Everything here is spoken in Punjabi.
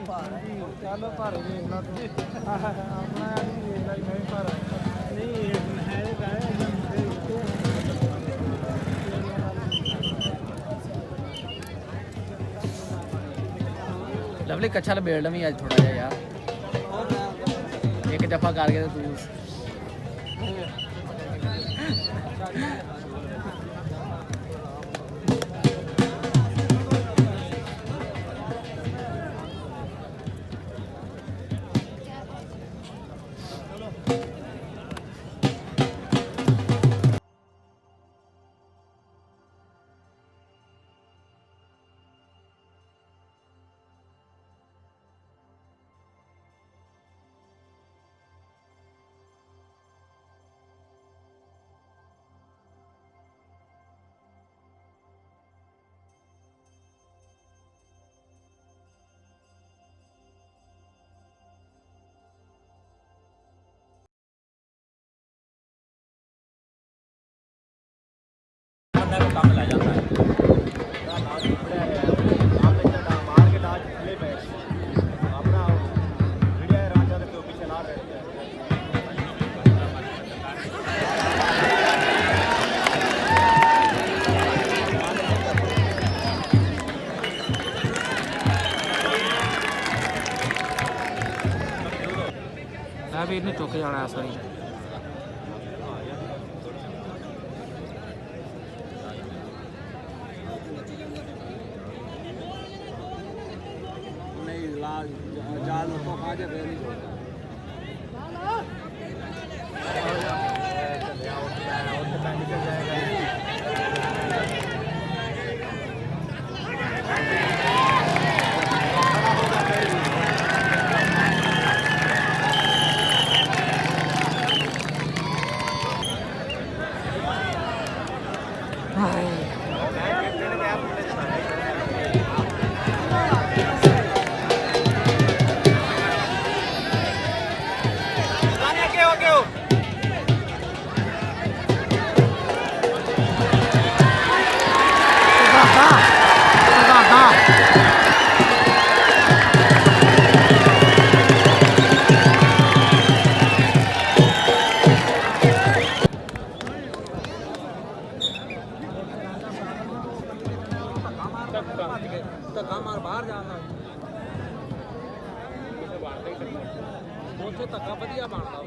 ਚੱਲ ਭਾਰੇ ਵੇਖ ਲਾ ਤੂੰ ਆਪਣਾ ਨਹੀਂ ਵੇਖ ਲਾ ਮੈਂ ਭਾਰਾ ਨਹੀਂ ਹੈ लवली कच्छा लपेट लवी अज थोड़ा जिहा यार एक दफा करके तू ਕੰਮ ਲੈ ਜਾਂਦਾ ਹੈ ਮਾਰ ਕੇ ਡਾਜ ਥੱਲੇ ਪੈ ਆਪਣਾ ਵੀਡੀਓ ਰਾਜਾ ਦੇ ਪਿੱਛੇ ਚਲਾ ਰਹੇ मैं भी इन्हें चुक जाना ऐसा ही जाल तो खा जाए नहीं छोड़ता ਧੱਕਾ ਮਾਰ ਬਾਹਰ ਜਾਣਾ ਉੱਥੇ ਧੱਕਾ ਵਧੀਆ ਬਣਦਾ